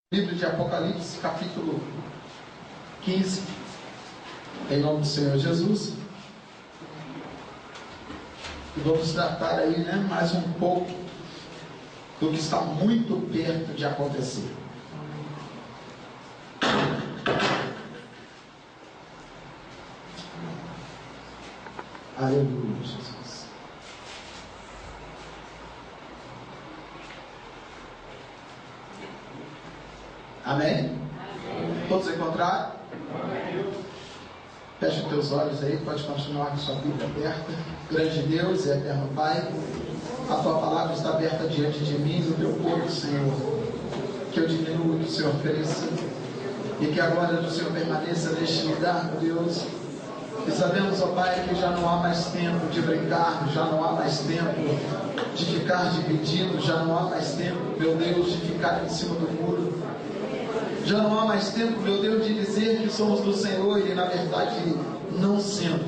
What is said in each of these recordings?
Livro de Apocalipse, capítulo 15, em nome do Senhor Jesus. E vamos tratar aí, mais um pouco do que está muito perto de acontecer. Aleluia, Jesus. Amém? Amém. Todos encontraram? Amém. Fecha os teus olhos aí, pode continuar com sua Bíblia aberta. Grande Deus e eterno Pai, a tua palavra está aberta diante de mim e do teu povo, Senhor. Que eu diminua, que o Senhor cresça e que a glória do Senhor permaneça neste lugar, meu Deus. E sabemos, ó Pai, que já não há mais tempo de brincar, já não há mais tempo de ficar dividindo, já não há mais tempo, meu Deus, de ficar em cima do muro. Já não há mais tempo, meu Deus, de dizer que somos do Senhor e na verdade não sendo.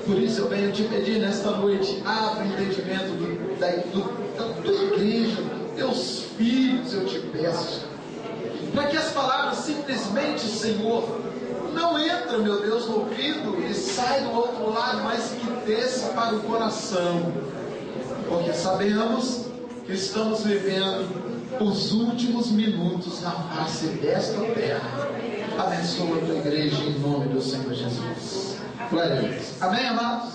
Por isso eu venho te pedir nesta noite, abre o entendimento da tua igreja, dos teus filhos, eu te peço. Para que as palavras simplesmente, Senhor, não entram, meu Deus, no ouvido e saem do outro lado, mas que desça para o coração. Porque sabemos que estamos vivendo os últimos minutos na face desta terra. Abençoa a tua igreja em nome do Senhor Jesus. Glória a Deus. Amém, amados?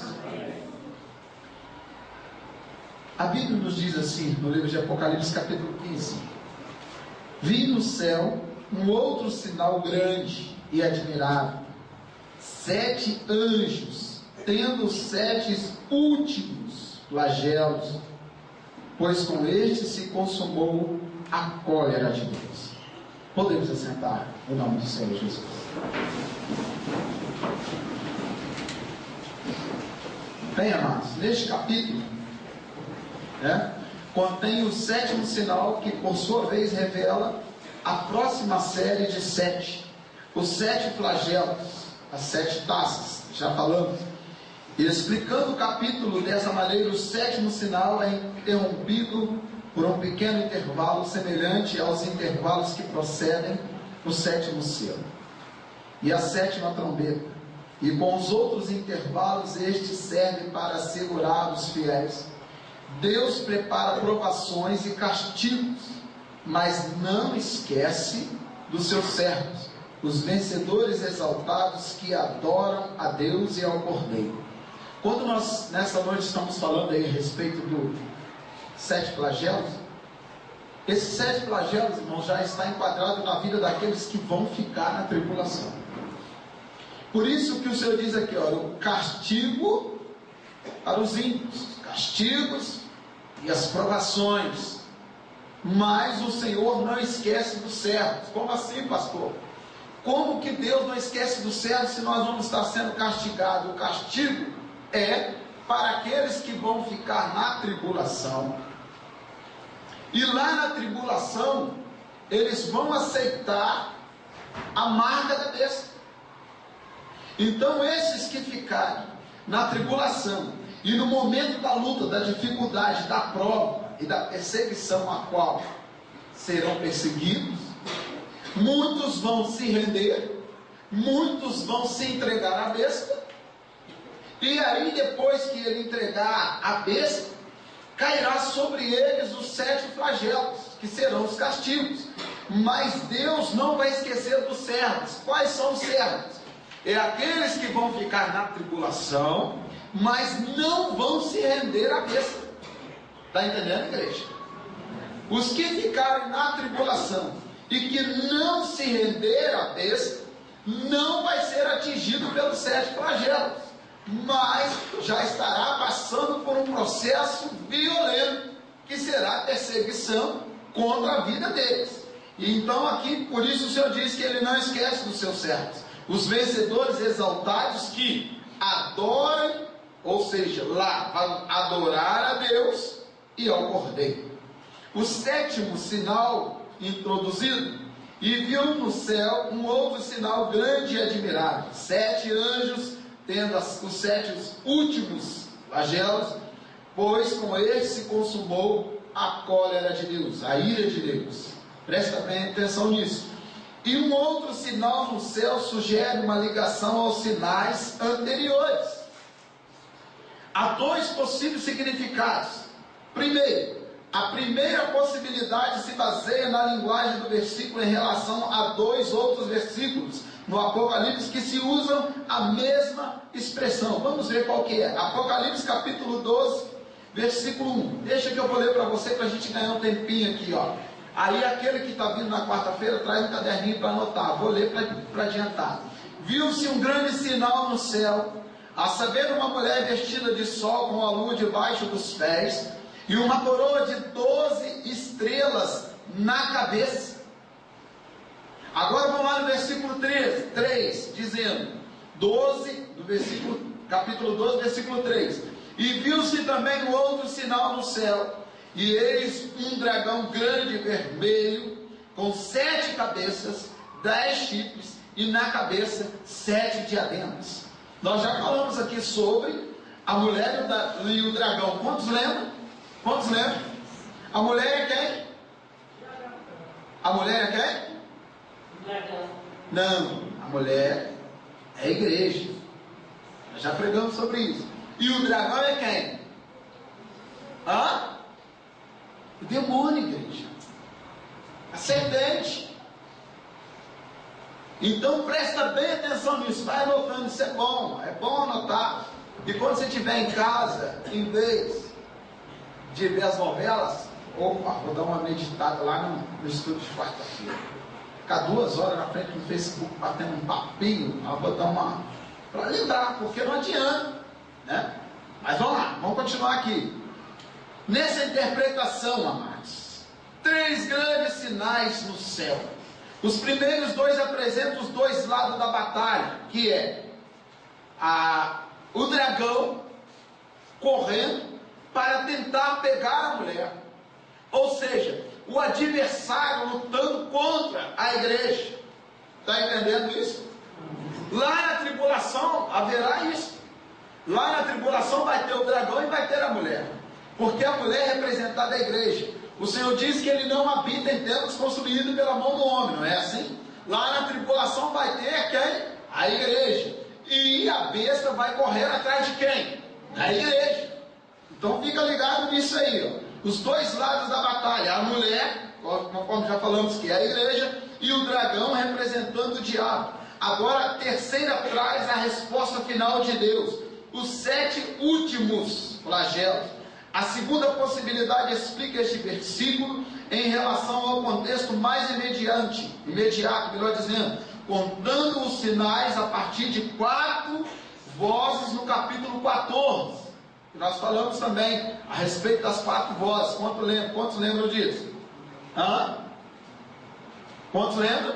A Bíblia nos diz assim, no livro de Apocalipse, capítulo 15: vi no céu um outro sinal grande e admirável, 7 anjos, tendo os 7 últimos flagelos, pois com este se consumou a cólera de Deus. Podemos assentar em nome do Senhor Jesus. Bem, amados, neste capítulo contém o 7º sinal, que por sua vez revela a próxima série de 7, os 7 flagelos, as 7 taças. Já falamos. E explicando o capítulo dessa maneira, o 7º sinal é interrompido por um pequeno intervalo semelhante aos intervalos que procedem do 7º selo e a 7ª trombeta. E com os outros intervalos, este serve para segurar os fiéis. Deus prepara provações e castigos, mas não esquece dos seus servos, os vencedores exaltados que adoram a Deus e ao Cordeiro. Quando nós, nessa noite, estamos falando aí a respeito do 7 flagelos, esses 7 flagelos, irmãos, já está enquadrado na vida daqueles que vão ficar na tribulação. Por isso que o Senhor diz aqui, olha, o castigo para os ímpios, os castigos e as provações, mas o Senhor não esquece dos servos. Como assim, pastor? Como que Deus não esquece dos servos se nós vamos estar sendo castigados? O castigo é para aqueles que vão ficar na tribulação. E lá na tribulação, eles vão aceitar a marca da besta. Então, esses que ficarem na tribulação, e no momento da luta, da dificuldade, da prova e da perseguição a qual serão perseguidos, muitos vão se render, muitos vão se entregar à besta. E aí, depois que ele entregar a besta, cairá sobre eles os 7 flagelos, que serão os castigos. Mas Deus não vai esquecer dos servos. Quais são os servos? É aqueles que vão ficar na tribulação, mas não vão se render à besta. Está entendendo, igreja? Os que ficarem na tribulação e que não se render à besta, não vai ser atingido pelos 7 flagelos, mas já estará passando por um processo violento, que será a perseguição contra a vida deles. E então aqui, por isso o Senhor diz que Ele não esquece dos seus servos, os vencedores exaltados que adorem, ou seja, lá vão adorar a Deus e ao Cordeiro. O 7º sinal introduzido: e viu no céu um outro sinal grande e admirável, 7 anjos, tendo os 7 últimos flagelos, pois com este se consumou a cólera de Deus, a ira de Deus. Presta bem atenção nisso. E um outro sinal no céu sugere uma ligação aos sinais anteriores. Há dois possíveis significados. Primeiro, a primeira possibilidade se baseia na linguagem do versículo em relação a dois outros versículos no Apocalipse que se usam a mesma expressão. Vamos ver qual que é. Apocalipse capítulo 12, versículo 1. Deixa que eu vou ler para você, para a gente ganhar um tempinho aqui, ó. Aí aquele que está vindo na quarta-feira, traz um caderninho para anotar. Vou ler para adiantar. Viu-se um grande sinal no céu, a saber, uma mulher vestida de sol com a lua debaixo dos pés, e uma coroa de 12 estrelas na cabeça. Agora vamos lá no versículo 3 dizendo, 12, do versículo, capítulo 12, versículo 3. E viu-se também um outro sinal no céu, e eis um dragão grande vermelho, com 7 cabeças, 10 chifres, e na cabeça 7 diademas. Nós já falamos aqui sobre a mulher e o dragão. Quantos lembram? Quantos lembram? A mulher é quem? A mulher é quem? Dragão. Não, a mulher é a igreja. Nós já pregamos sobre isso. E o dragão é quem? O demônio, igreja. A serpente. Então presta bem atenção nisso. Vai anotando, isso é bom anotar. E quando você estiver em casa, em vez de ver as novelas, vou dar uma meditada lá no estudo de quarta-feira. Ficar 2 horas na frente do Facebook batendo um papinho, vou dar uma para lembrar, porque não adianta, né? Mas vamos lá, vamos continuar aqui. Nessa interpretação, amados, 3 grandes sinais no céu. Os primeiros 2 apresentam os 2 lados da batalha, que é o dragão correndo para tentar pegar a mulher, ou seja, o adversário lutando contra a igreja. Está entendendo isso? Lá na tribulação haverá isso. Lá na tribulação vai ter o dragão e vai ter a mulher, porque a mulher é representada a igreja. O Senhor diz que Ele não habita em templos construídos pela mão do homem, não é assim? Lá na tribulação vai ter quem? A igreja. E a besta vai correr atrás de quem? Da igreja. Então fica ligado nisso aí, ó. Os 2 lados da batalha, a mulher, conforme já falamos que é a igreja, e o dragão representando o diabo. Agora a terceira traz a resposta final de Deus, os 7 últimos flagelos. A segunda possibilidade explica este versículo em relação ao contexto mais imediato, melhor dizendo, contando os sinais a partir de 4 vozes no capítulo 14. Nós falamos também a respeito das 4 vozes. Quantos lembram disso? Quantos lembram?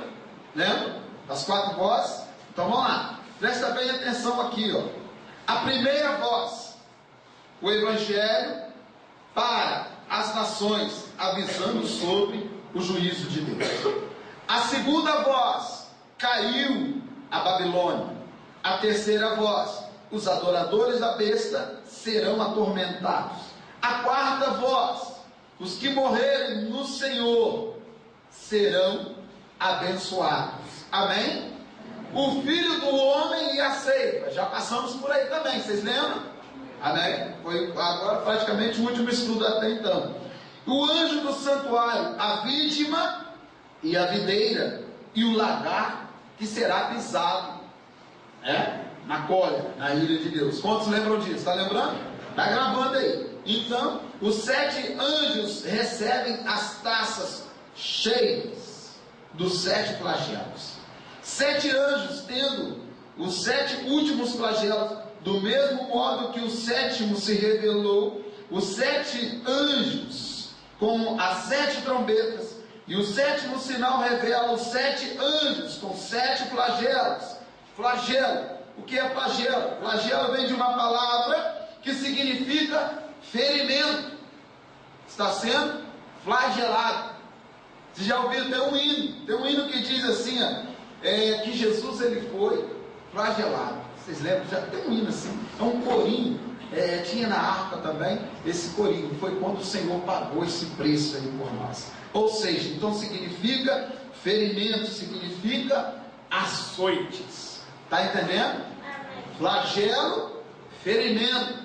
Lembram? Das 4 vozes? Então vamos lá. Presta bem atenção aqui, ó. A primeira voz, o Evangelho para as nações, avisando sobre o juízo de Deus. A segunda voz, caiu a Babilônia. A terceira voz, os adoradores da besta serão atormentados. A quarta voz, os que morrerem no Senhor serão abençoados. Amém? O Filho do Homem e a Ceifa, já passamos por aí também, vocês lembram? Amém? Foi agora praticamente o último estudo até então. O anjo do santuário, a vítima e a videira, e o lagar que será pisado na cólera, na ira de Deus. Quantos lembram disso? Está lembrando? Está gravando aí. Então, os 7 anjos recebem as taças cheias dos 7 flagelos. 7 anjos tendo os 7 últimos flagelos, do mesmo modo que o 7º se revelou, os 7 anjos com as 7 trombetas, e o 7º sinal revela os 7 anjos com 7 flagelos. Flagelo. O que é flagelo? Flagelo vem de uma palavra que significa ferimento. Está sendo flagelado. Você já ouviu? Tem um hino que diz assim, que Jesus ele foi flagelado. Vocês lembram? Já tem um hino assim, é um corinho, tinha na harpa também esse corinho, foi quando o Senhor pagou esse preço aí por nós. Ou seja, então significa ferimento, significa açoites. Está entendendo? Flagelo, ferimento,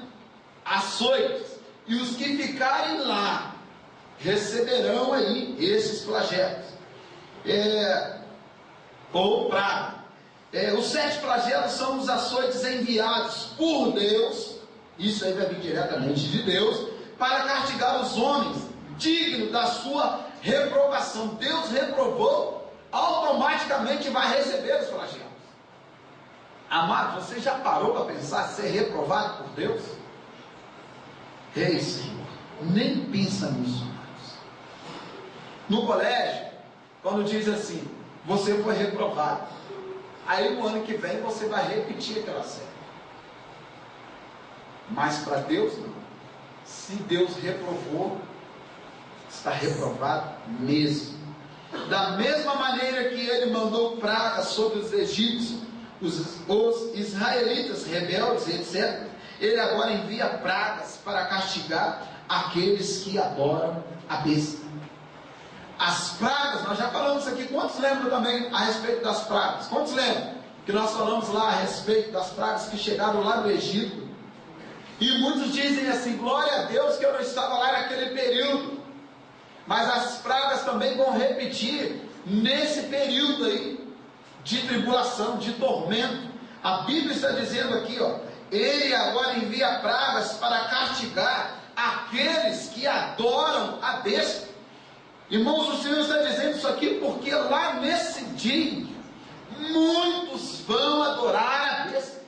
açoites. E os que ficarem lá receberão aí esses flagelos. Ou praga. Os 7 flagelos são os açoites enviados por Deus, isso aí vai vir diretamente de Deus, para castigar os homens, digno da sua reprovação. Deus reprovou, automaticamente vai receber os flagelos. Amado, você já parou para pensar ser reprovado por Deus? Ei, Senhor, nem pensa nisso, amados. No colégio, quando diz assim, você foi reprovado, aí no ano que vem você vai repetir aquela série. Mas para Deus não. Se Deus reprovou, está reprovado mesmo. Da mesma maneira que ele mandou pragas sobre os egípcios, os israelitas rebeldes, etc., ele agora envia pragas para castigar aqueles que adoram a besta. As pragas, nós já falamos isso aqui. Quantos lembram também a respeito das pragas? Quantos lembram que nós falamos lá a respeito das pragas que chegaram lá no Egito? E muitos dizem assim, glória a Deus que eu não estava lá naquele período. Mas as pragas também vão repetir nesse período aí de tribulação, de tormento. A Bíblia está dizendo aqui, ó, ele agora envia pragas para castigar aqueles que adoram a besta. Irmãos, o Senhor está dizendo isso aqui porque lá nesse dia muitos vão adorar a besta.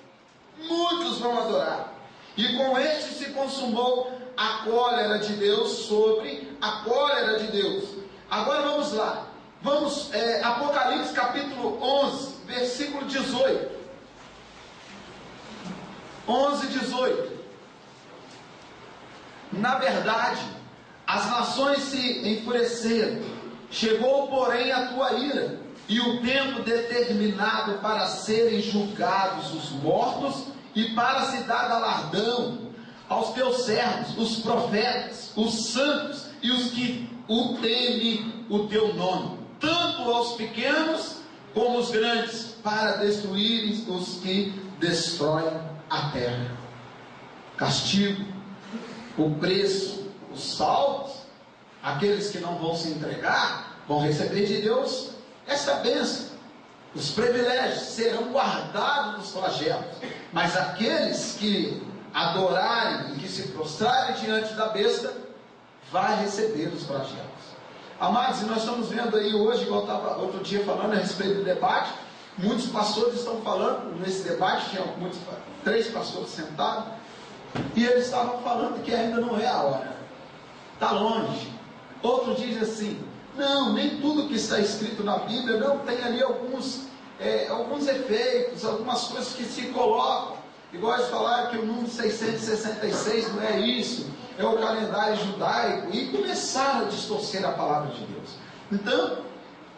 Muitos vão adorar. E com este se consumou a cólera de Deus sobre a cólera de Deus. Agora vamos lá. Vamos, Apocalipse capítulo 11, versículo 18. 11, 18. Na verdade, as nações se enfureceram, chegou porém a tua ira, e o tempo determinado para serem julgados os mortos, e para se dar galardão aos teus servos, os profetas, os santos, e os que o temem o teu nome, tanto aos pequenos como os grandes, para destruírem os que destroem a terra. Castigo, o preço, os salvos, aqueles que não vão se entregar, vão receber de Deus essa bênção. Os privilégios serão guardados dos flagelos, mas aqueles que adorarem e que se prostrarem diante da besta, vai receber os flagelos. Amados, e nós estamos vendo aí hoje, igual eu estava outro dia falando a respeito do debate, muitos pastores estão falando nesse debate, tinha 3 pastores sentados, e eles estavam falando que ainda não é a hora, está longe. Outro diz assim, não, nem tudo que está escrito na Bíblia, não, tem ali alguns efeitos, algumas coisas que se colocam, igual eles falaram que o número 666 não é isso, é o calendário judaico, e começaram a distorcer a palavra de Deus. Então,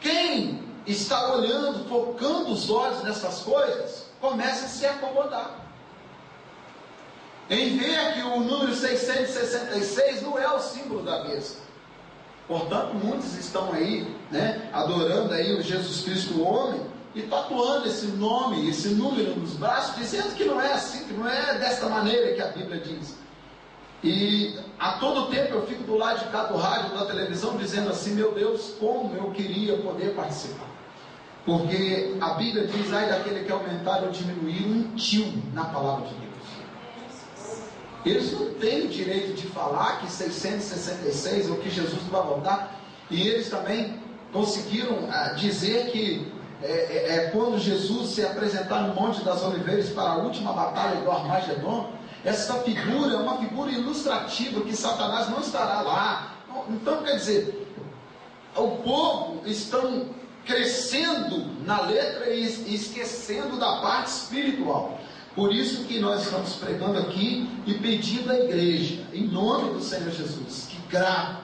quem está olhando, focando os olhos nessas coisas, começa a se acomodar, em ver que o número 666 não é o símbolo da besta. Portanto, muitos estão aí, adorando aí o Jesus Cristo, o homem, e tatuando esse nome, esse número nos braços, dizendo que não é assim, que não é desta maneira que a Bíblia diz. E a todo tempo eu fico do lado de cá do rádio, da televisão, dizendo assim, meu Deus, como eu queria poder participar. Porque a Bíblia diz, ai daquele que aumentar ou diminuir um tio na palavra de Deus. Eles não têm o direito de falar que 666 ou que Jesus vai voltar. E eles também conseguiram dizer que quando Jesus se apresentar no Monte das Oliveiras para a última batalha do Armagedon, essa figura é uma figura ilustrativa que Satanás não estará lá. Então, quer dizer, o povo estão crescendo na letra e esquecendo da parte espiritual. Por isso que nós estamos pregando aqui e pedindo à igreja, em nome do Senhor Jesus, que grave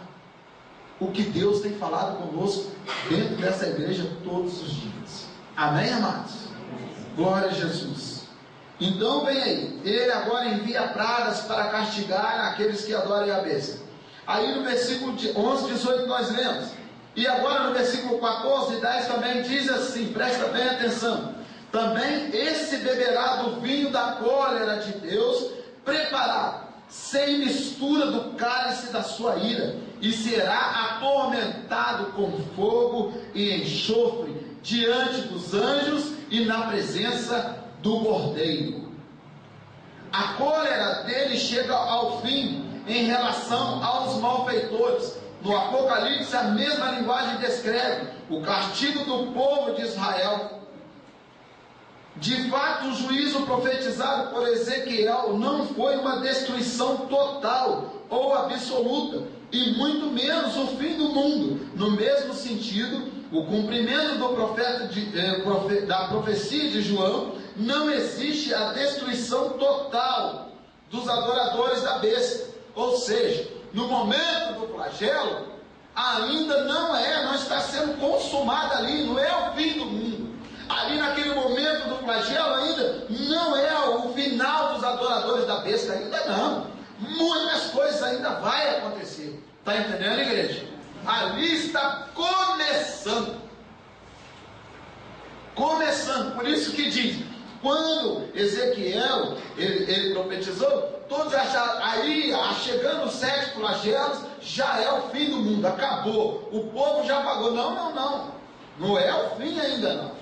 o que Deus tem falado conosco dentro dessa igreja todos os dias. Amém, amados? Glória a Jesus. Então vem aí, ele agora envia pragas para castigar aqueles que adorem a besta. Aí no versículo 11, 18 nós lemos. E agora no versículo 14 e 10 também diz assim, presta bem atenção. Também esse beberá do vinho da cólera de Deus, preparado, sem mistura do cálice da sua ira, e será atormentado com fogo e enxofre diante dos anjos e na presença do Cordeiro. A cólera dele chega ao fim em relação aos malfeitores. No Apocalipse a mesma linguagem descreve o castigo do povo de Israel. De fato, o juízo profetizado por Ezequiel não foi uma destruição total ou absoluta, e muito menos o fim do mundo. No mesmo sentido, o cumprimento do da profecia de João, não existe a destruição total dos adoradores da besta. Ou seja, no momento do flagelo, ainda não está sendo consumado ali, não é o fim do mundo. Ali naquele momento do flagelo ainda não é o final dos adoradores da besta, ainda não. Muitas coisas ainda vai acontecer. Está entendendo, igreja? Ali está começando. Por isso que diz, quando Ezequiel ele profetizou, todos acharam, aí chegando os 7 flagelos, já é o fim do mundo, acabou, o povo já pagou. Não é o fim ainda não.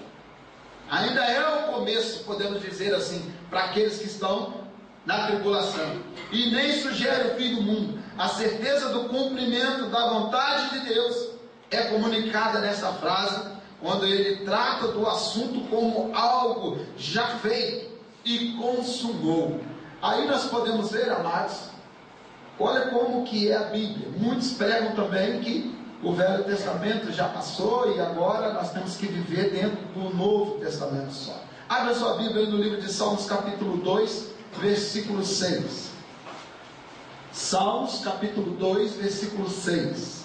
Ainda é o começo, podemos dizer assim, para aqueles que estão na tribulação. E nem sugere o fim do mundo. A certeza do cumprimento da vontade de Deus é comunicada nessa frase, quando ele trata do assunto como algo já feito e consumou. Aí nós podemos ver, amados, olha como que é a Bíblia. Muitos pregam também que o Velho Testamento já passou e agora nós temos que viver dentro do Novo Testamento só. Abra sua Bíblia no livro de Salmos capítulo 2, versículo 6. Salmos capítulo 2, versículo 6.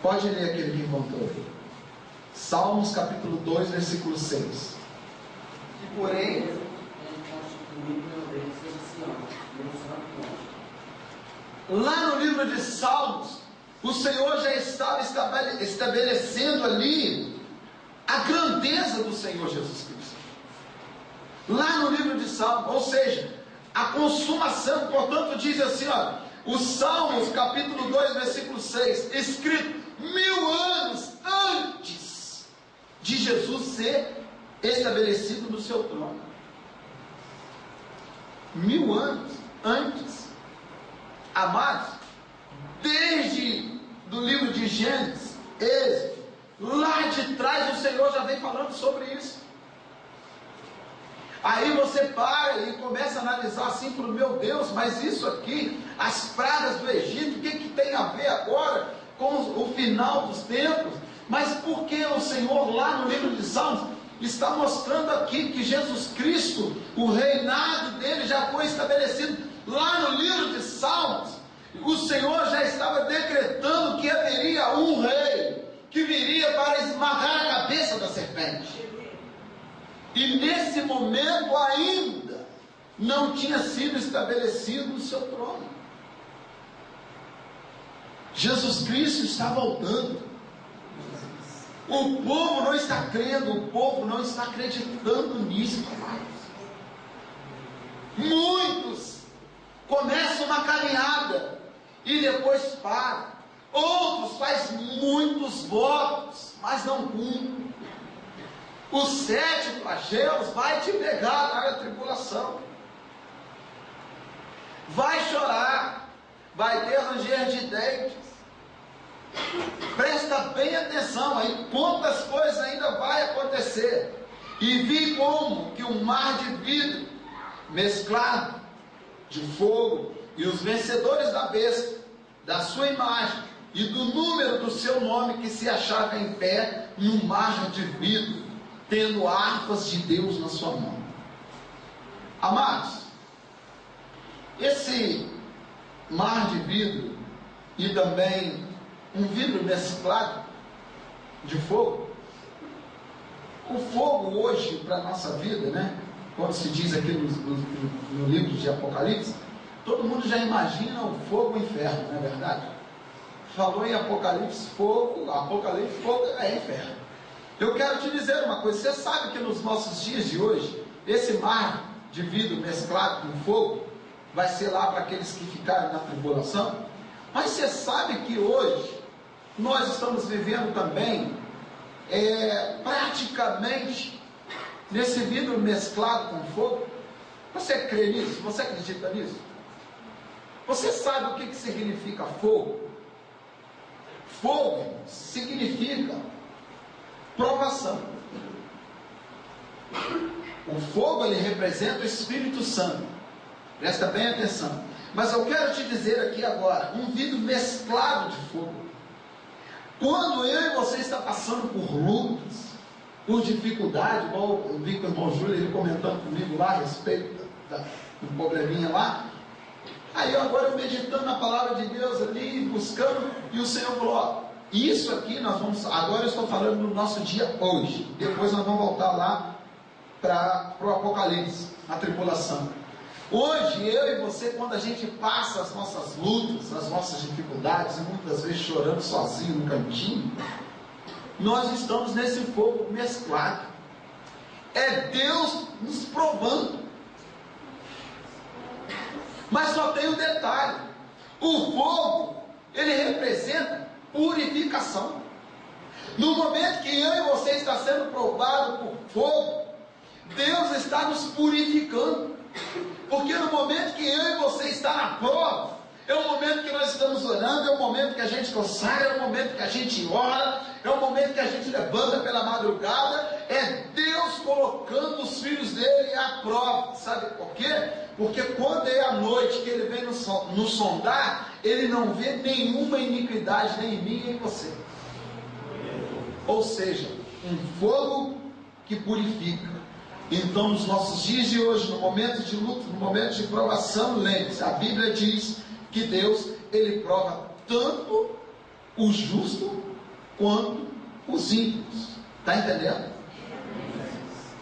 Pode ler aquele que encontrou. Salmos capítulo 2, versículo 6. E porém, ele constituiu meu Deus em Sião, meu santo monte. Lá no livro de Salmos, o Senhor já estava estabelecendo ali a grandeza do Senhor Jesus Cristo. Lá no livro de Salmos, ou seja, a consumação, portanto diz assim, os Salmos capítulo 2, versículo 6, escrito 1000 anos antes de Jesus ser estabelecido no seu trono. 1000 anos antes. Amados, desde do livro de Gênesis, Êxodo, lá de trás o Senhor já vem falando sobre isso. Aí você para e começa a analisar assim, meu Deus, mas isso aqui, as pragas do Egito, o que tem a ver agora com o final dos tempos? Mas por que o Senhor lá no livro de Salmos está mostrando aqui que Jesus Cristo, o reinado dele já foi estabelecido? Lá no livro de Salmos, o Senhor já estava decretando que haveria um rei que viria para esmagar a cabeça da serpente. E nesse momento ainda não tinha sido estabelecido o seu trono. Jesus Cristo está voltando. O povo não está crendo, o povo não está acreditando nisso, amados. Muitos começam uma caminhada e depois param. Outros fazem muitos votos, mas não cumprem. Os 7 flagelos vai te pegar na tribulação. Vai chorar, vai ter ranger de dentes. Presta bem atenção aí, quantas coisas ainda vai acontecer. E vi como que um mar de vidro mesclado de fogo, e os vencedores da besta, da sua imagem e do número do seu nome, que se achava em pé no mar de vidro, tendo harpas de Deus na sua mão. Amados, esse mar de vidro e também um vidro mesclado de fogo, O fogo hoje, para a nossa vida, né? Quando se diz aqui no livro de Apocalipse, todo mundo já imagina o fogo e o inferno, não é verdade? Falou em Apocalipse, fogo é inferno. Eu quero te dizer uma coisa, você sabe que nos nossos dias de hoje, esse mar de vidro mesclado com fogo, vai ser lá para aqueles que ficarem na tribulação? Mas você sabe que hoje, nós estamos vivendo também, praticamente, nesse vidro mesclado com fogo. Você crê nisso? Você acredita nisso? Você sabe o que significa fogo? Fogo significa provação. O fogo, ele representa o Espírito Santo. Presta bem atenção. Mas eu quero te dizer aqui agora, um vidro mesclado de fogo. Quando eu e você está passando por lutas, por dificuldade, igual eu vi com o irmão Júlio, ele comentando comigo lá a respeito do probleminha lá. Aí agora eu meditando na palavra de Deus ali, buscando, e o Senhor falou, ó, isso aqui agora eu estou falando do nosso dia hoje, depois nós vamos voltar lá para o Apocalipse, a tribulação. Hoje, eu e você, quando a gente passa as nossas lutas, as nossas dificuldades, e muitas vezes chorando sozinho no cantinho, nós estamos nesse fogo mesclado. É Deus nos provando. Mas só tem um detalhe: o fogo, ele representa purificação. No momento que eu e você está sendo provado por fogo, Deus está nos purificando. Porque no momento que eu e você está na prova, é o momento que nós estamos orando, é o momento que a gente consagra, é o momento que a gente ora, é o momento que a gente levanta pela madrugada. É Deus colocando os filhos dele à prova. Sabe por quê? Porque quando é a noite que ele vem nos sondar, ele não vê nenhuma iniquidade, nem em mim nem em você. Ou seja, um fogo que purifica. Então, nos nossos dias de hoje, no momento de luta, no momento de provação, lembre-se, a Bíblia diz que Deus, ele prova tanto o justo quanto os ímpios. Está entendendo?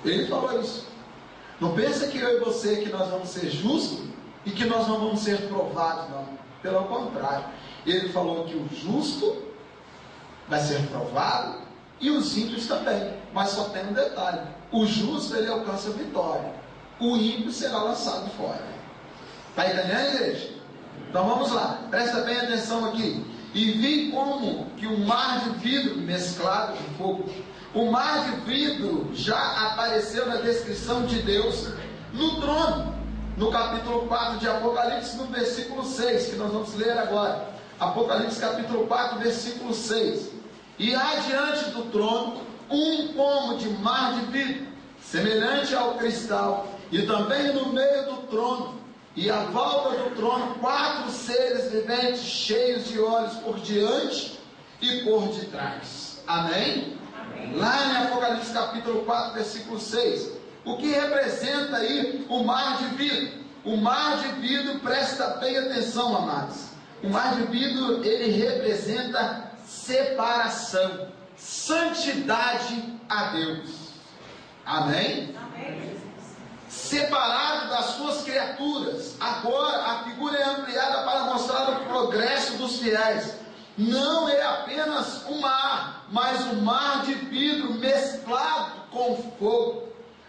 Ele falou isso. Não pensa que eu e você, que nós vamos ser justos e que nós não vamos ser provados, não. Pelo contrário, ele falou que o justo vai ser provado e os ímpios também. Mas só tem um detalhe: o justo, ele alcança a vitória, o ímpio será lançado fora. Está entendendo, igreja? Então vamos lá, presta bem atenção aqui. E vi como que um mar de vidro mesclado com fogo. O mar de vidro já apareceu na descrição de Deus no trono, no capítulo 4 de Apocalipse, no versículo 6, que nós vamos ler agora. Apocalipse capítulo 4, versículo 6. E há diante do trono um pomo de mar de vidro, semelhante ao cristal, e também no meio do trono, e à volta do trono, 4 seres viventes cheios de olhos por diante e por detrás. Amém? Amém. Lá em Apocalipse capítulo 4, versículo 6. O que representa aí o mar de vidro? O mar de vidro, presta bem atenção, amados. O mar de vidro, ele representa separação, santidade a Deus. Amém? Amém. Separado das suas criaturas. Agora a figura é ampliada para mostrar o progresso dos fiéis. Não é apenas um mar, mas um mar de vidro mesclado com fogo.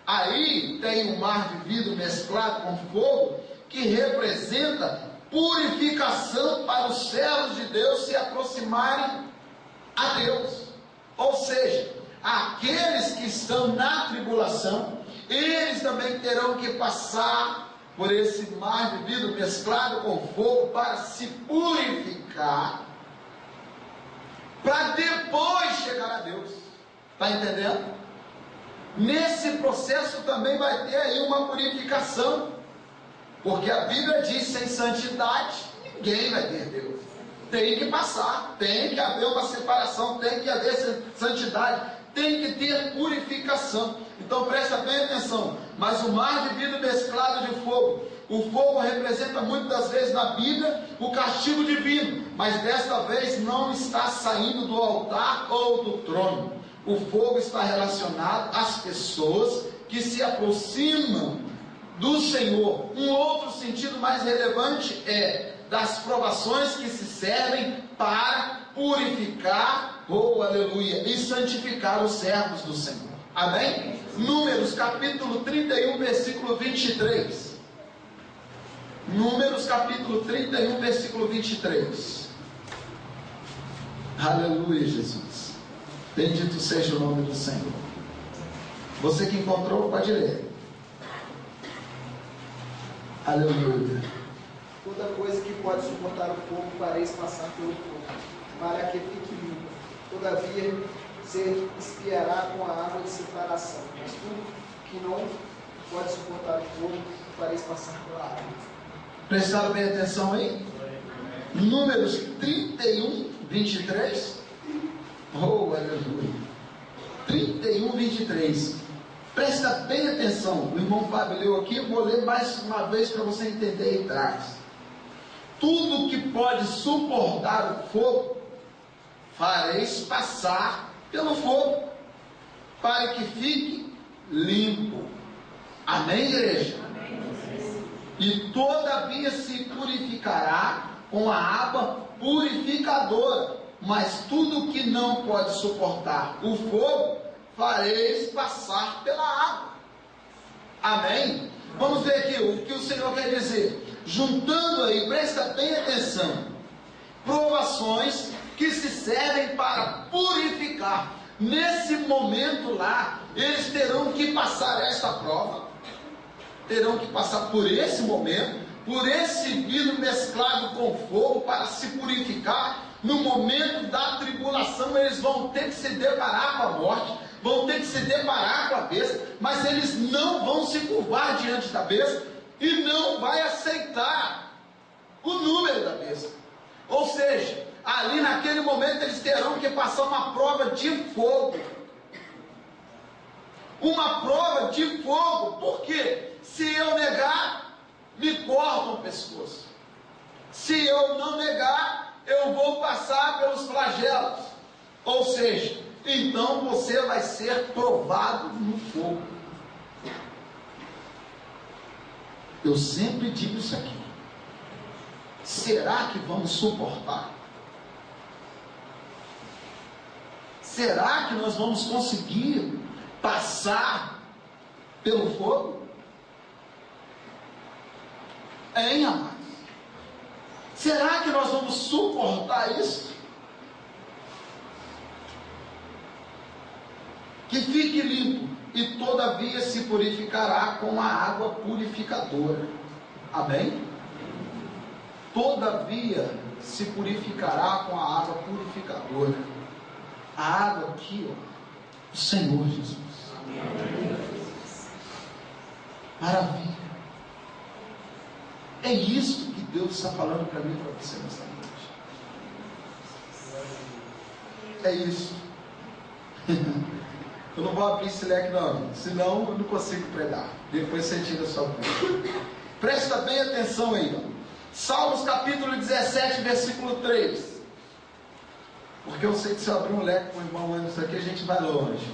Aí tem um mar de vidro mesclado com fogo, que representa purificação para os servos de Deus se aproximarem a Deus. Ou seja, aqueles que estão na tribulação, eles também terão que passar por esse mar de vidro mesclado com fogo para se purificar, para depois chegar a Deus. Está entendendo? Nesse processo também vai ter aí uma purificação, porque a Bíblia diz: sem santidade ninguém vai ver Deus. Tem que passar, tem que haver uma separação, tem que haver santidade, tem que ter purificação. Então presta bem atenção. Mas o mar de vidro mesclado de fogo O fogo representa muitas das vezes na Bíblia o castigo divino, mas desta vez não está saindo do altar ou do trono. O fogo está relacionado às pessoas que se aproximam do Senhor. Um outro sentido mais relevante é das provações que se servem para purificar, aleluia, e santificar os servos do Senhor. Amém? Números capítulo 31, versículo 23. Números capítulo 31, versículo 23. Aleluia, Jesus. Bendito seja o nome do Senhor. Você que encontrou, pode ler. Aleluia. Toda coisa que pode suportar o fogo, fareis passar pelo fogo, para que fique limpo. Todavia, se espiará com a água de separação. Mas tudo que não pode suportar o fogo, fareis passar pela água. Prestaram bem atenção aí? Números 31, 23. Oh, aleluia. 31, 23. Presta bem atenção. O irmão Fábio leu aqui. Eu vou ler mais uma vez para você entender aí atrás. Tudo que pode suportar o fogo, fareis passar pelo fogo, para que fique limpo. Amém, igreja? Amém. E todavia se purificará com a água purificadora. Mas tudo que não pode suportar o fogo, fareis passar pela água. Amém? Vamos ver aqui o que o Senhor quer dizer. Juntando aí, presta bem atenção. Provações que se servem para purificar. Nesse momento lá, eles terão que passar esta prova. Terão que passar por esse momento, por esse vidro mesclado com fogo para se purificar. No momento da tribulação, eles vão ter que se deparar com a morte, vão ter que se deparar com a besta, mas eles não vão se curvar diante da besta e não vai aceitar o número da besta. Ou seja, ali naquele momento eles terão que passar uma prova de fogo. Uma prova de fogo. Por quê? Se eu negar, me cortam o pescoço. Se eu não negar, eu vou passar pelos flagelos. Ou seja, então você vai ser provado no fogo. Eu sempre digo isso aqui. Será que vamos suportar? Será que nós vamos conseguir passar pelo fogo? Hein, amados? Será que nós vamos suportar isso? Que fique limpo e todavia se purificará com a água purificadora. Amém? Todavia se purificará com a água purificadora. A água aqui, ó, o Senhor Jesus. Maravilha. É isso que Deus está falando para mim e para você nessa noite. É isso. Eu não vou abrir esse leque não, senão eu não consigo pregar. Depois você tira a sua boca. Presta bem atenção aí, ó. Salmos capítulo 17, versículo 3. Porque eu sei que se eu abrir um leque com o irmão Anderson aqui, a gente vai longe.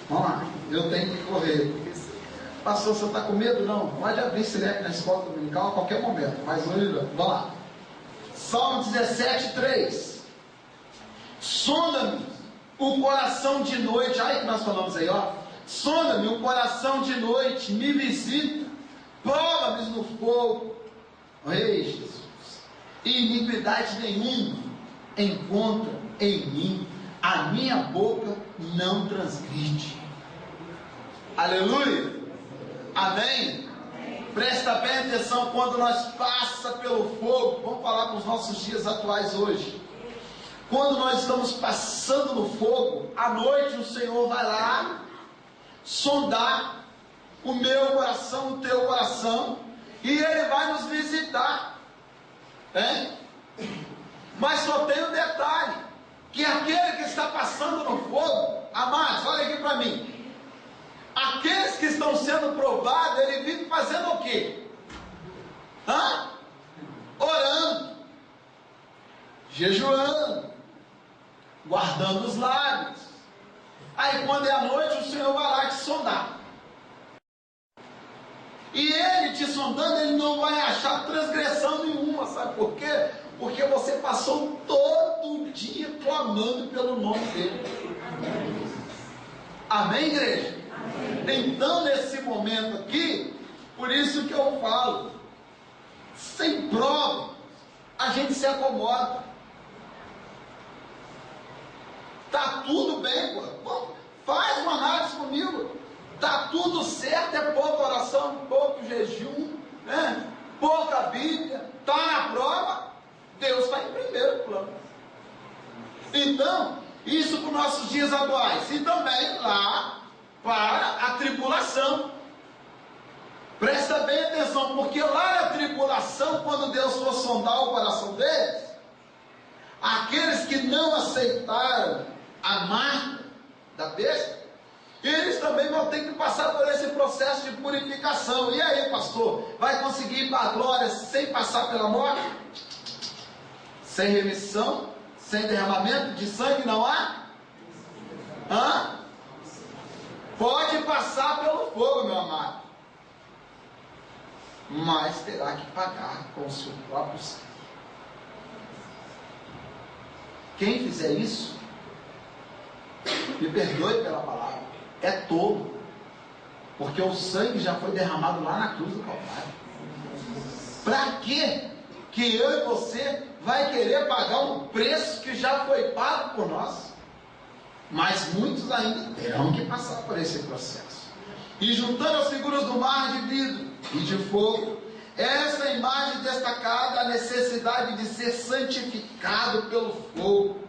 Vamos lá, eu tenho que correr. Pastor, você está com medo? Não, pode abrir esse leque na escola dominical a qualquer momento. Mas hoje, vamos lá. Salmo 17, 3. Sonda-me o coração de noite. Olha que nós falamos aí, ó. Sonda-me o coração de noite, me visita, prova-me no fogo. Ei, Jesus, e iniquidade nenhuma encontra em mim, a minha boca não transgride. Aleluia. Amém? Presta bem atenção quando nós passa pelo fogo. Vamos falar para os nossos dias atuais hoje. Quando nós estamos passando no fogo, à noite o Senhor vai lá sondar o meu coração, o teu coração, e Ele vai nos visitar. Mas só tem um detalhe, que aquele que está passando no fogo, amados, olha aqui para mim, aqueles que estão sendo provados, ele vive fazendo o quê? Orando, jejuando, guardando os lábios. Aí quando é a noite, o Senhor vai lá te sondar. E Ele te sondando, Ele não vai achar transgressão nenhuma. Sabe por quê? Porque você passou todo dia clamando pelo nome dEle. Amém, igreja? Amém. Então, nesse momento aqui, por isso que eu falo, sem prova, a gente se acomoda. Tá tudo bem, pô. Faz uma análise comigo. Tá tudo certo, é pouca oração, pouco jejum, né? Pouca Bíblia, tá na prova, Deus está em primeiro plano. Então, isso para os nossos dias atuais, e também lá para a tribulação. Presta bem atenção, porque lá na tribulação, quando Deus for sondar o coração deles, aqueles que não aceitaram a marca da besta, eles também vão ter que passar por esse processo de purificação. E aí, pastor, vai conseguir ir para a glória sem passar pela morte? Sem remissão? Sem derramamento de sangue não há? Pode passar pelo fogo, meu amado, mas terá que pagar com o seu próprio sangue. Quem fizer isso, me perdoe pela palavra, é tolo, porque o sangue já foi derramado lá na cruz do Calvário. Para quê que eu e você vai querer pagar um preço que já foi pago por nós? Mas muitos ainda terão que passar por esse processo. E juntando as figuras do mar de vidro e de fogo, essa imagem destacada a necessidade de ser santificado pelo fogo,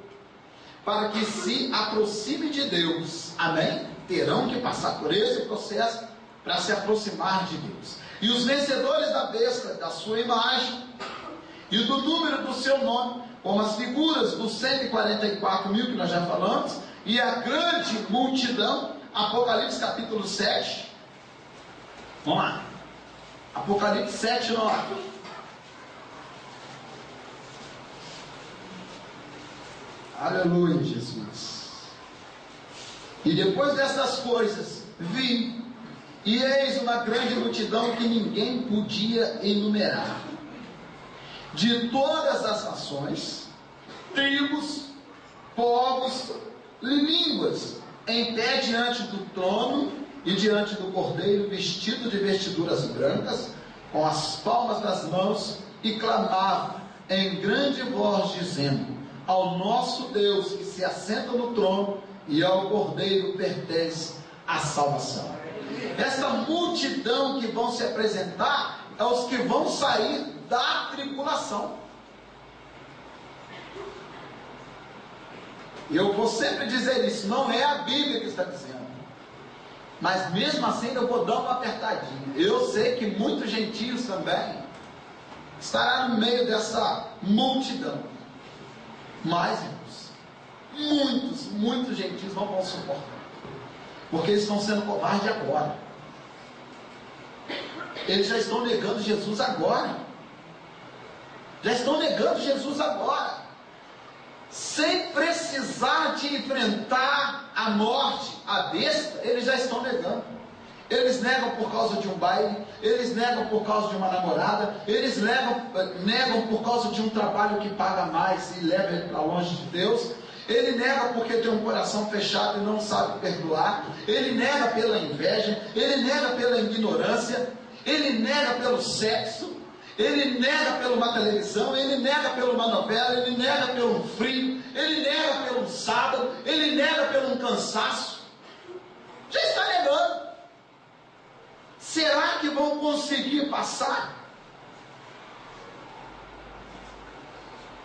para que se aproxime de Deus. Amém? Terão que passar por esse processo para se aproximar de Deus. E os vencedores da besta, da sua imagem e do número do seu nome, como as figuras dos 144 mil que nós já falamos, e a grande multidão, Apocalipse capítulo 7. Vamos lá. Apocalipse 7, 9. Aleluia, Jesus. E depois dessas coisas, vi, e eis uma grande multidão que ninguém podia enumerar, de todas as nações, tribos, povos, línguas, em pé diante do trono e diante do Cordeiro, vestido de vestiduras brancas, com as palmas das mãos, e clamava em grande voz, dizendo: ao nosso Deus que se assenta no trono e ao Cordeiro pertence a salvação. Essa multidão que vão se apresentar é os que vão sair da tribulação. E eu vou sempre dizer isso, não é a Bíblia que está dizendo, mas mesmo assim eu vou dar uma apertadinha. Eu sei que muitos gentios também estarão no meio dessa multidão, mas muitos gentios não vão suportar, porque eles estão sendo covardes agora. Eles já estão negando Jesus agora. Já estão negando Jesus agora. Sem precisar de enfrentar a morte, a besta, eles já estão negando. Eles negam por causa de um baile, eles negam por causa de uma namorada, eles negam por causa de um trabalho que paga mais e leva ele para longe de Deus. Ele nega porque tem um coração fechado e não sabe perdoar. Ele nega pela inveja, ele nega pela ignorância, ele nega pelo sexo, ele nega pela uma televisão, ele nega pela uma novela, ele nega pelo frio, ele nega pelo sábado, ele nega pelo cansaço. Já está negando. Será que vão conseguir passar?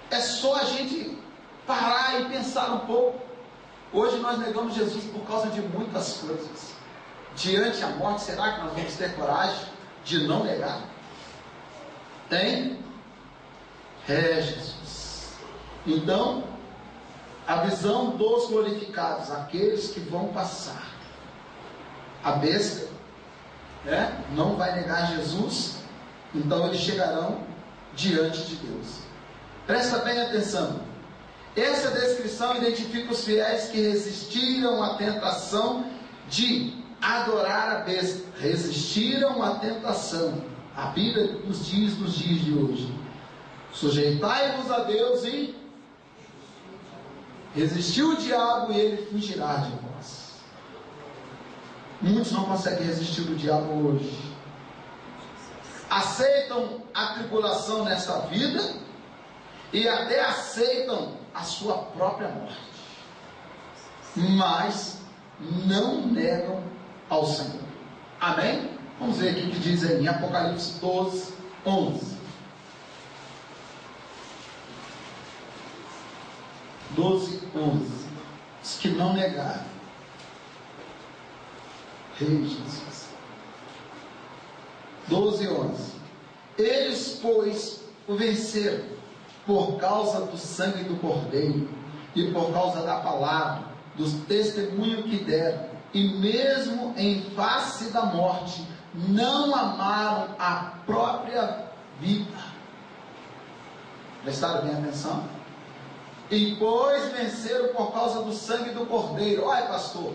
É só a gente parar e pensar um pouco. Hoje nós negamos Jesus por causa de muitas coisas. Diante a morte, será que nós vamos ter coragem de não negar? Tem? É, Jesus. Então, a visão dos glorificados, aqueles que vão passar. A besta, não vai negar Jesus, Então eles chegarão diante de Deus. Presta bem atenção. Essa descrição identifica os fiéis que resistiram à tentação de adorar a besta. Resistiram à tentação. A Bíblia nos diz nos dias de hoje: sujeitai-vos a Deus e resistiu o diabo e ele fugirá de vós. Muitos não conseguem resistir do diabo hoje. Aceitam a tribulação nesta vida e até aceitam a sua própria morte, mas não negam ao Senhor. Amém? Vamos ver aqui o que diz em Apocalipse 12, 11. 12, 11. Os que não negaram. Rei Jesus. 12, 11. Eles, pois, o venceram por causa do sangue do Cordeiro e por causa da palavra, dos testemunhos que deram, e mesmo em face da morte, não amaram a própria vida. Prestaram bem atenção? E pois venceram por causa do sangue do Cordeiro. Olha, pastor,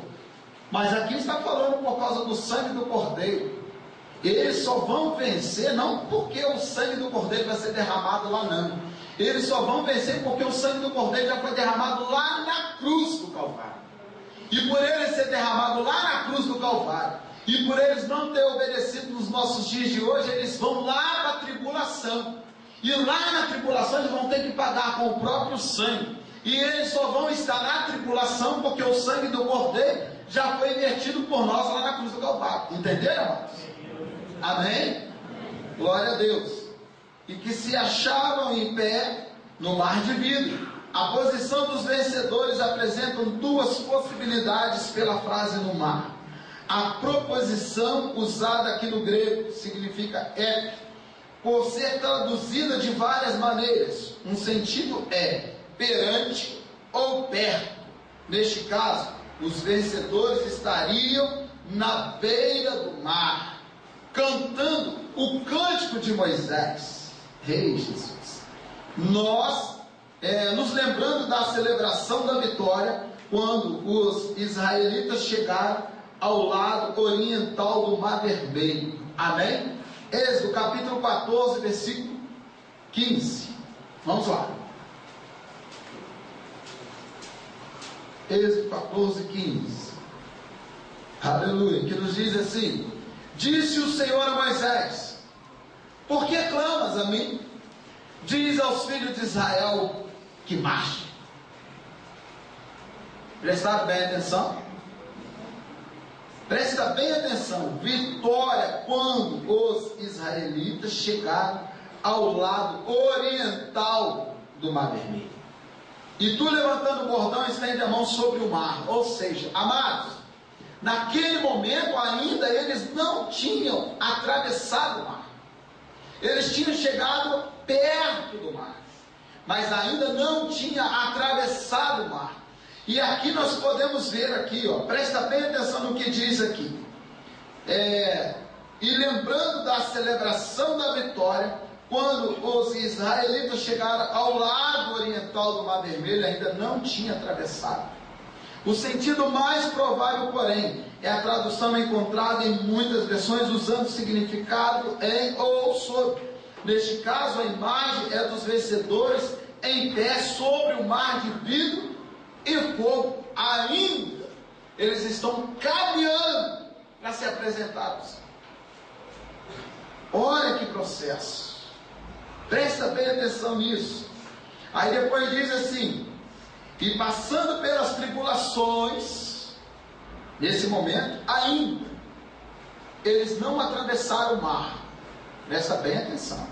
mas aqui está falando por causa do sangue do Cordeiro. Eles só vão vencer não porque o sangue do Cordeiro vai ser derramado lá, não. Eles só vão vencer porque o sangue do Cordeiro já foi derramado lá na cruz do Calvário. E por ele ser derramado lá na cruz do Calvário, e por eles não ter obedecido nos nossos dias de hoje, eles vão lá para a tribulação. E lá na tribulação eles vão ter que pagar com o próprio sangue. E eles só vão estar na tribulação porque o sangue do Cordeiro já foi vertido por nós lá na cruz do Calvário. Entenderam, irmãos? Amém? Glória a Deus. E que se achavam em pé no mar de vidro. A posição dos vencedores apresentam duas possibilidades pela frase no mar. A proposição usada aqui no grego significa por ser traduzida de várias maneiras. Um sentido é perante ou perto. Neste caso, os vencedores estariam na beira do mar, cantando o cântico de Moisés. Rei Jesus. Nós, nos lembrando da celebração da vitória, quando os israelitas chegaram ao lado oriental do Mar Vermelho. Amém? Êxodo capítulo 14, versículo 15. Vamos lá. Êxodo 14, 15. Aleluia. Que nos diz assim: disse o Senhor a Moisés: por que clamas a mim? Diz aos filhos de Israel que marchem. Prestaram bem atenção? Presta bem atenção. Vitória quando os israelitas chegaram ao lado oriental do Mar Vermelho. E tu, levantando o bordão, estende a mão sobre o mar. Ou seja, amados, naquele momento ainda eles não tinham atravessado o mar. Eles tinham chegado perto do mar, mas ainda não tinha atravessado o mar. E aqui nós podemos ver aqui, presta bem atenção no que diz aqui. E lembrando da celebração da vitória, quando os israelitas chegaram ao lado oriental do Mar Vermelho, ainda não tinha atravessado. O sentido mais provável, porém, é a tradução encontrada em muitas versões, usando o significado em ou sobre. Neste caso, a imagem é dos vencedores em pé sobre o mar de vidro e fogo. Ainda eles estão caminhando para se apresentar ao Senhor. Olha que processo. Presta bem atenção nisso. Aí depois diz assim: e passando pelas tribulações, nesse momento, ainda eles não atravessaram o mar. Presta bem atenção.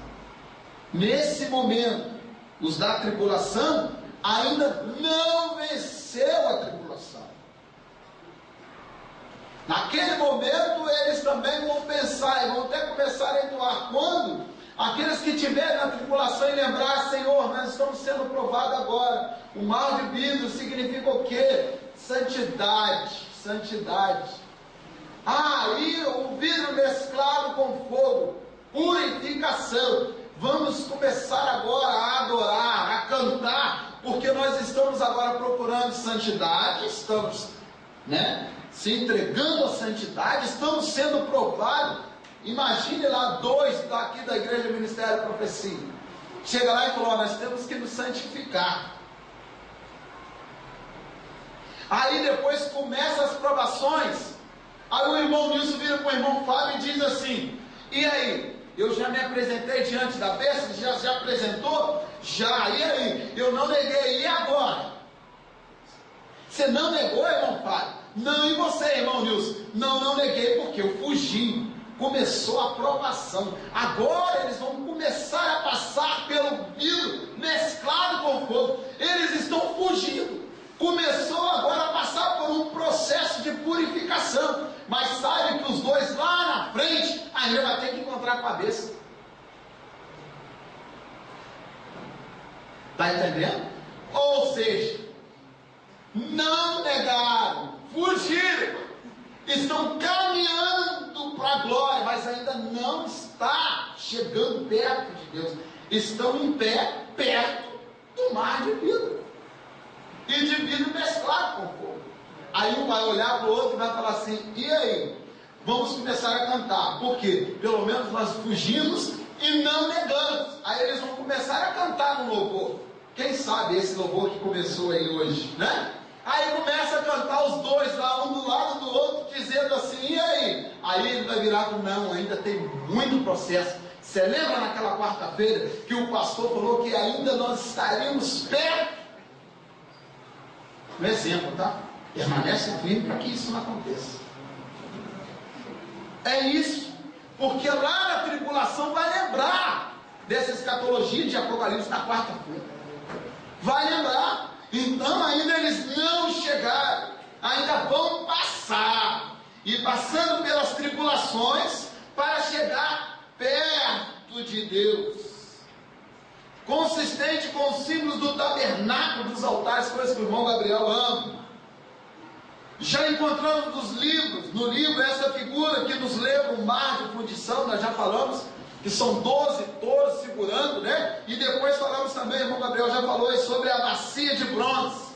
Nesse momento, os da tribulação ainda não venceu a tribulação. Naquele momento eles também vão pensar e vão até começar a entoar. Quando aqueles que tiverem na tribulação e lembrar: Senhor, nós estamos sendo provados agora. O mar de vidro significa o quê? Santidade. Santidade. E o vidro mesclado com fogo. purificação. Vamos começar agora a adorar, a cantar, porque nós estamos agora procurando santidade, estamos, se entregando à santidade, estamos sendo provados. Imagine lá 2 daqui da Igreja Ministério da Profecia. Chega lá e fala: nós temos que nos santificar. Aí depois começam as provações. Aí o irmão Nilson vira para o irmão Fábio e diz assim: e aí? Eu já me apresentei diante da besta? Já apresentou? Já. E aí? Eu não neguei. E agora? Você não negou, irmão Fábio? Não. E você, irmão Nilson? Não neguei, porque eu fugi. Começou a provação. Agora eles vão começar a passar pelo vidro mesclado com fogo. Eles estão fugindo. Começou agora a passar por um processo de purificação. Mas sabe que os 2 lá na frente ainda vai ter que encontrar a cabeça. Está entendendo? Ou seja, não negaram, fugiram, estão caminhando para a glória, mas ainda não está chegando perto de Deus. Estão em pé, perto do mar de vidro. E de vidro mesclado com fogo. Aí um vai olhar para o outro e vai falar assim: e aí? Vamos começar a cantar. Por quê? Pelo menos nós fugimos e não negamos. Aí eles vão começar a cantar no louvor. Quem sabe esse louvor que começou aí hoje, né? Aí começa a cantar os 2 lá, um do lado do outro, dizendo assim: e aí? Aí ele vai virar para: não, ainda tem muito processo. Você lembra naquela quarta-feira que o pastor falou que ainda nós estaríamos perto? Um exemplo, tá? Permanece firme para que isso não aconteça. É isso. Porque lá na tribulação vai lembrar dessa escatologia de Apocalipse na quarta-feira. Vai lembrar. Então ainda eles não chegaram. Ainda vão passar. E passando pelas tribulações para chegar perto de Deus. Consistente com os símbolos do tabernáculo, dos altares, coisas que o irmão Gabriel ama. Já encontramos no livro essa figura que nos leva um mar de fundição. Nós já falamos que são 12 touros segurando, E depois falamos também, o irmão Gabriel já falou sobre a bacia de bronze.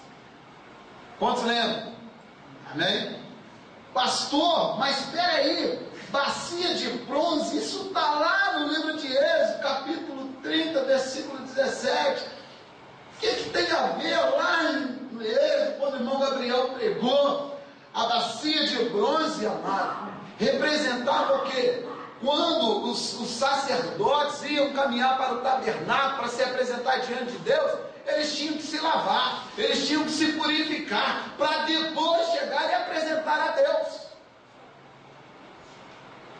Quantos lembram? Amém? Pastor, mas espera aí, bacia de bronze, isso está lá no livro de Êxodo, capítulo 30, versículo 17. O que tem a ver lá em Êxodo, quando o irmão Gabriel pregou? A bacia de bronze, amado, representava o quê? Quando os sacerdotes iam caminhar para o tabernáculo para se apresentar diante de Deus, eles tinham que se lavar, eles tinham que se purificar, para depois chegar e apresentar a Deus.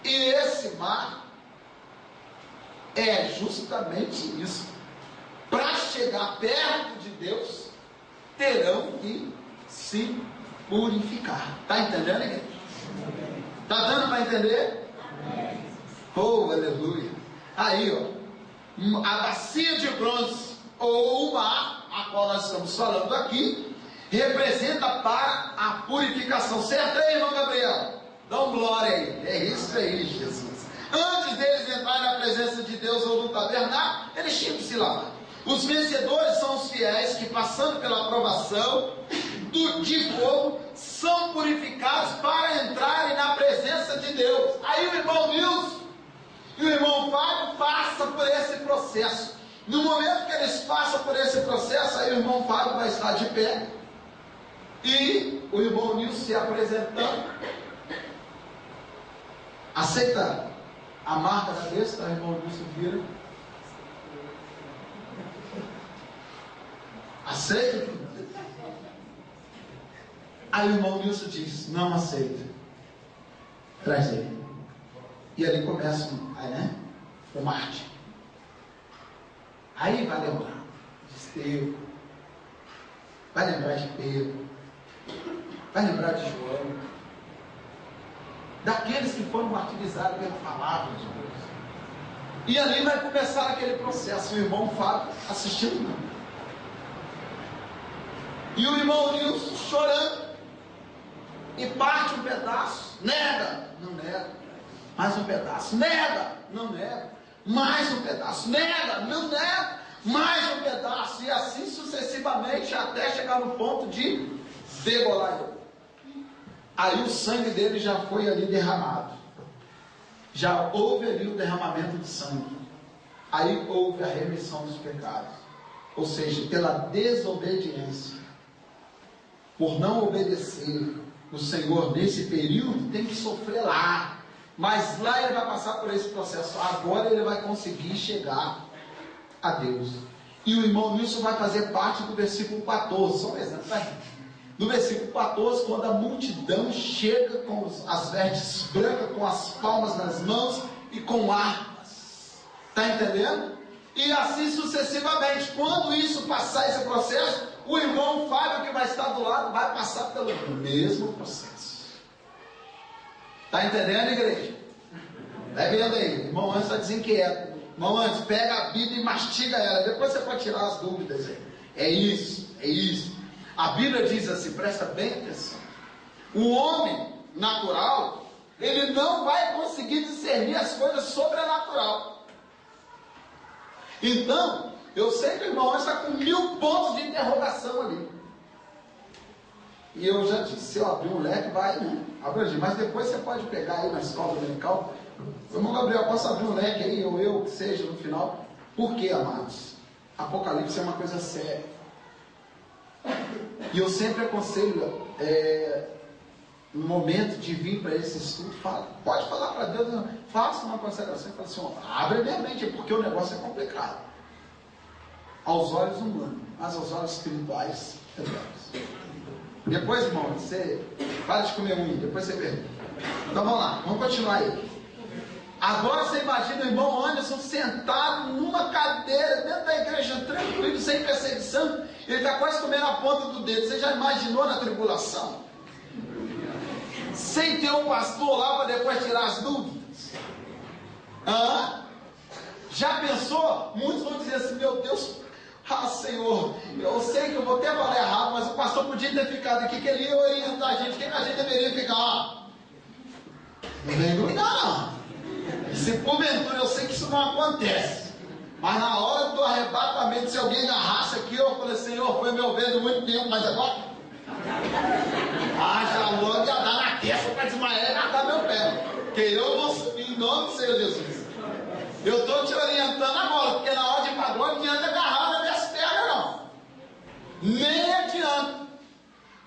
E esse mar é justamente isso. Para chegar perto de Deus, terão que se purificar. Está entendendo, igreja? Está dando para entender? Oh, aleluia. Aí, a bacia de bronze, ou o mar, a qual nós estamos falando aqui, representa para a purificação. Certo aí, irmão Gabriel? Dá um glória aí. É isso aí, Jesus. Antes deles entrarem na presença de Deus ou no tabernáculo, eles tinham que se lavar. Os vencedores são os fiéis que, passando pela provação de fogo, são purificados para entrarem na presença de Deus. Aí o irmão Nilson e o irmão Fábio passam por esse processo. No momento que eles passam por esse processo, aí o irmão Fábio vai estar de pé e o irmão Nilson se apresentando. Aceita a marca da besta? O irmão Nilson vira. Aceita? Aí o irmão Nilson diz: não aceita. Traz ele. E ali começa o Marte. Aí vai lembrar de Estevão, vai lembrar de Pedro, vai lembrar de João, daqueles que foram martirizados pela palavra de Deus. E ali vai começar aquele processo. O irmão Fábio assistindo, e o irmão Nilson chorando, e parte um pedaço, nega, não nega, mais um pedaço, nega, não nego. Mais um pedaço, nega, não nego. Mais um pedaço, e assim sucessivamente, até chegar no ponto de degolar ele. Aí o sangue dele já foi ali derramado. Já houve ali o derramamento de sangue. Aí houve a remissão dos pecados. Ou seja, pela desobediência, por não obedecer, o Senhor nesse período tem que sofrer lá. Mas lá ele vai passar por esse processo. Agora ele vai conseguir chegar a Deus. E o irmão Nilson vai fazer parte do versículo 14. Só um exemplo aí. No versículo 14, quando a multidão chega com as vestes brancas, com as palmas nas mãos e com harpas. Está entendendo? E assim sucessivamente. Quando isso passar esse processo, o irmão Fábio que vai estar do lado vai passar pelo mesmo processo. Está entendendo, igreja? Vai vendo aí. O irmão Antes está desinquieto. Irmão Antes, pega a Bíblia e mastiga ela. Depois você pode tirar as dúvidas aí. É isso, é isso. A Bíblia diz assim, presta bem atenção. O homem natural, ele não vai conseguir discernir as coisas sobrenatural. Então, eu sei que o irmão está com 1000 pontos de interrogação ali. E eu já disse, se eu abrir um leque, vai, né? Abranger. Mas depois você pode pegar aí na escola dominical. Irmão Gabriel, posso abrir um leque aí, ou eu, que seja, no final. Por quê, amados? Apocalipse é uma coisa séria. E eu sempre aconselho, no momento de vir para esse estudo, pode falar para Deus, faça uma consagração e fala assim, abre minha mente, porque o negócio é complicado. Aos olhos humanos, mas aos olhos espirituais é Deus. Depois, irmão, você para de comer unha, depois você pergunta. Então vamos lá, vamos continuar aí. Agora você imagina o irmão Anderson sentado numa cadeira dentro da igreja, tranquilo, sem perseguição. Ele está quase comendo a ponta do dedo. Você já imaginou na tribulação? Sem ter um pastor lá para depois tirar as dúvidas? Já pensou? Muitos vão dizer assim, meu Deus, Senhor, eu sei que eu vou até falar errado, mas o pastor podia ter ficado aqui, que ele ia orientar a gente, o que a gente deveria ficar? Não vem grudar, não. Se porventura, eu sei que isso não acontece, mas na hora do arrebatamento, se alguém agarrasse aqui, eu falei, Senhor, foi meu vento muito tempo, mas agora? Já logo ia dar na testa para desmaiar e matar meu pé, porque eu vou subir em nome do Senhor Jesus. Eu estou te orientando agora, porque na hora de ir para agora, não adianta agarrar nas minhas pernas, não. Nem adianta,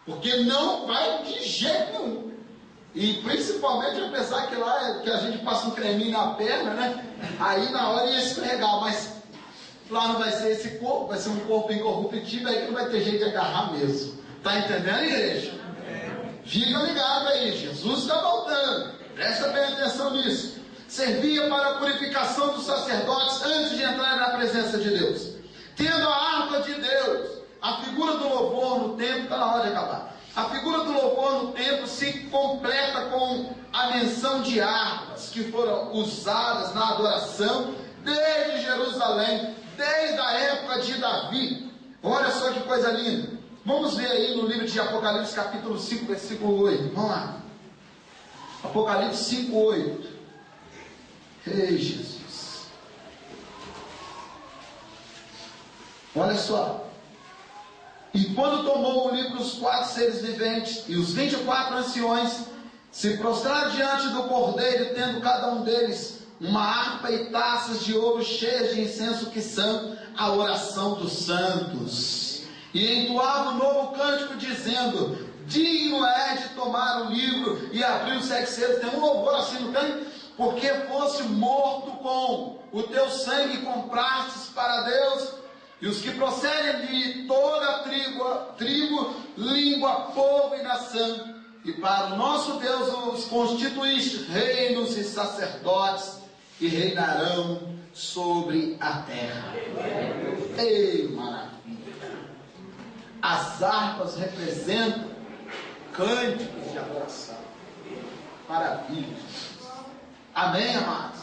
porque não vai de jeito nenhum. E principalmente eu pensar que lá que a gente passa um creminho na perna, né? Aí na hora ia escorregar, mas lá não vai ser esse corpo, vai ser um corpo incorruptível, aí que não vai ter jeito de agarrar mesmo. Tá entendendo, igreja? Fica ligado aí, Jesus está voltando. Presta bem atenção nisso. Servia para a purificação dos sacerdotes antes de entrar na presença de Deus. Tendo a harpa de Deus, a figura do louvor no templo, está na hora de acabar. A figura do louvor no templo se completa com a menção de harpas que foram usadas na adoração desde Jerusalém, desde a época de Davi. Olha só que coisa linda. Vamos ver aí no livro de Apocalipse, capítulo 5, versículo 8. Vamos lá. Apocalipse 5, 8. Ei, Jesus. Olha só. E quando tomou o livro os 4 seres viventes e os 24 anciões, se prostraram diante do Cordeiro, tendo cada um deles uma harpa e taças de ouro cheias de incenso, que são a oração dos santos. E entoava um novo cântico, dizendo: digno é de tomar o livro e abrir os 7 selos. Tem um louvor assim, não tem? Porque fosse morto com o teu sangue, comprastes para Deus e os que procedem de toda tribo, língua, povo e nação, e para o nosso Deus os constituíste reinos e sacerdotes, e reinarão sobre a terra. Ei, maravilha! As harpas representam cânticos de adoração. Maravilha! Amém, amados?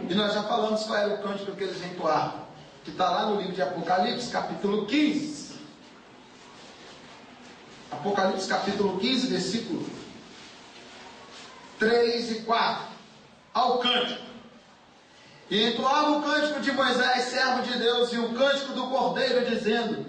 E nós já falamos qual era o cântico que eles entoavam, que está lá no livro de Apocalipse, capítulo 15. Apocalipse, capítulo 15, versículo 3 e 4. Ao cântico: E entoava o cântico de Moisés, servo de Deus, e o cântico do Cordeiro, dizendo: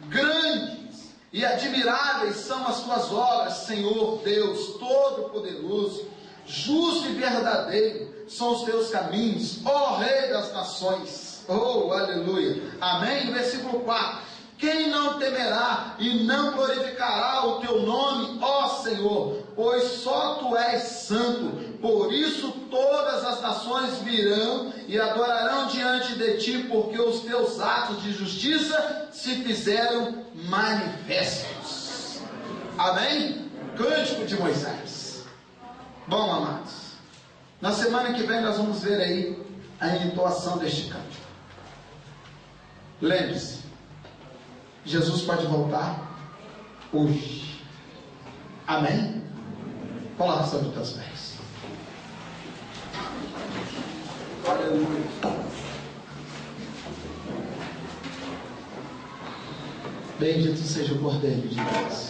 grandes e admiráveis são as tuas obras, Senhor Deus Todo-Poderoso. Justo e verdadeiro são os teus caminhos, ó Rei das nações. Oh, aleluia. Amém? Versículo 4. Quem não temerá e não glorificará o teu nome, ó Senhor? Pois só tu és santo. Por isso todas as nações virão e adorarão diante de ti, porque os teus atos de justiça se fizeram manifestos. Amém? Cântico de Moisés. Bom, amados, na semana que vem nós vamos ver aí a entoação deste cântico. Lembre-se, Jesus pode voltar hoje. Amém? Coloca sobre os teus pés. Aleluia. Bendito seja o Cordeiro de Deus.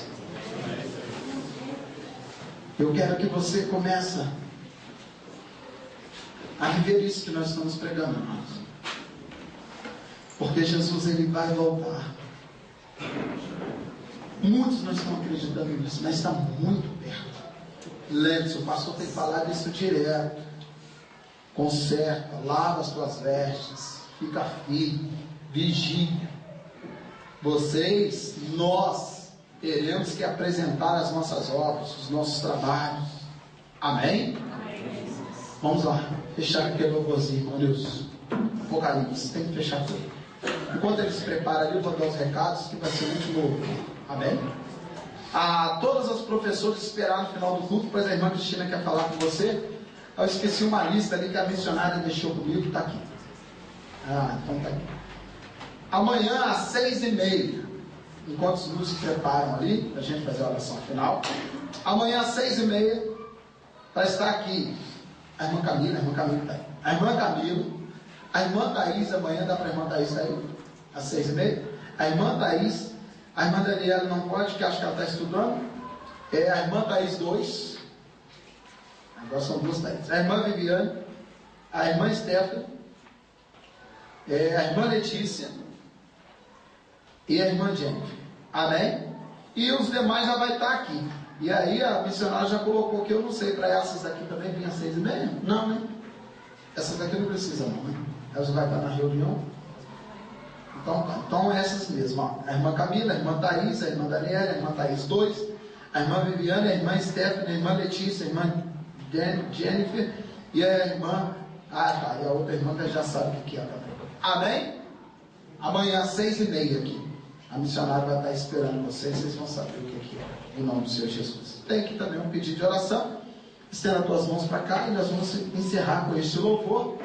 Eu quero que você comece a viver isso que nós estamos pregando, irmãos. Porque Jesus, ele vai voltar. Muitos não estão acreditando nisso, mas está muito perto. Lembre-se, o pastor tem falado isso direto. Conserta, lava as tuas vestes, fica firme, vigia. Nós teremos que apresentar as nossas obras, os nossos trabalhos. Amém? Amém. Vamos lá, fechar aquele louvorzinho, irmão Deus. Apocalipse, tem que fechar tudo. Enquanto ele se prepara ali, eu vou dar os recados, que vai ser muito novo. Amém? Todas as professoras esperaram no final do culto, pois a irmã Cristina quer falar com você. Eu esqueci uma lista ali que a missionária deixou comigo, está aqui. Então está aqui. Amanhã às 6h30, enquanto os músicos se preparam ali, para a gente fazer a oração final. Amanhã às 6h30, vai estar aqui a irmã Camila está aí. A irmã Camila, a irmã Thaís, amanhã dá para a irmã Thaís estar aí, às 6h30. A irmã Thaís, a irmã Daniela não pode, que acho que ela está estudando. A irmã Thaís 2. Agora são duas Thaís. A irmã Viviane, a irmã Stephanie, a irmã Letícia e a irmã Jennifer. Amém? E os demais já vai estar aqui. E aí a missionária já colocou que eu não sei, para essas daqui também vinha às 6h30? Não, né? Essas daqui não precisam, não, né? Elas vão estar na reunião. Então essas mesmo, ó. A irmã Camila, a irmã Thaís, a irmã Daniela, a irmã Thaís 2, a irmã Viviane, a irmã Stephanie, a irmã Letícia, a irmã Jennifer e a irmã, e a outra irmã que já sabe o que é também. Amém? Amanhã às 6h30 aqui, a missionária vai estar esperando vocês vão saber o que é, em nome do Senhor Jesus. Tem aqui também um pedido de oração. Estenda as tuas mãos para cá e nós vamos encerrar com este louvor,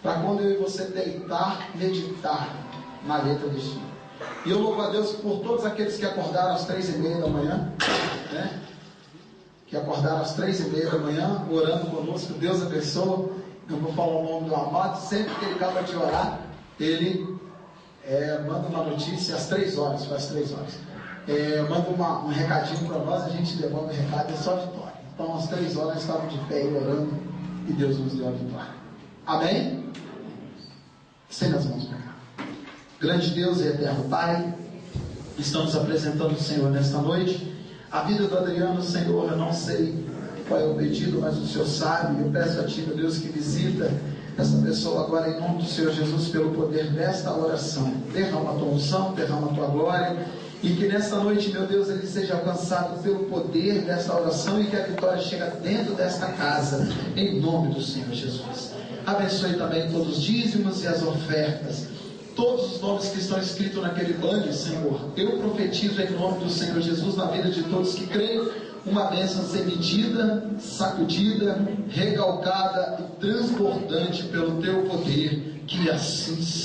para quando eu e você deitar, meditar na letra deste livro. E eu louvo a Deus por todos aqueles que acordaram às 3h30 da manhã, né? Que acordaram às 3h30 da manhã, orando conosco. Deus abençoe. Eu vou falar o nome do amado. Sempre que ele acaba de orar, ele manda uma notícia às 3 horas. Foi às 3 horas. Manda um recadinho para nós, a gente devolve o recado, é só vitória. Então, às 3 horas, nós estávamos de pé orando e Deus nos deu a vitória. Amém? Estenda as mãos para cá. Grande Deus e eterno Pai, estamos apresentando o Senhor nesta noite. A vida do Adriano, Senhor, eu não sei qual é o pedido, mas o Senhor sabe. Eu peço a Ti, meu Deus, que visita essa pessoa agora em nome do Senhor Jesus, pelo poder desta oração. Derrama a Tua unção, derrama a Tua glória, e que nesta noite, meu Deus, ele seja alcançado pelo poder desta oração e que a vitória chegue dentro desta casa, em nome do Senhor Jesus. Abençoe também todos os dízimos e as ofertas, todos os nomes que estão escritos naquele banner, Senhor. Eu profetizo em nome do Senhor Jesus na vida de todos que creem, uma bênção ser medida, sacudida, recalcada e transbordante pelo Teu poder, que assim seja.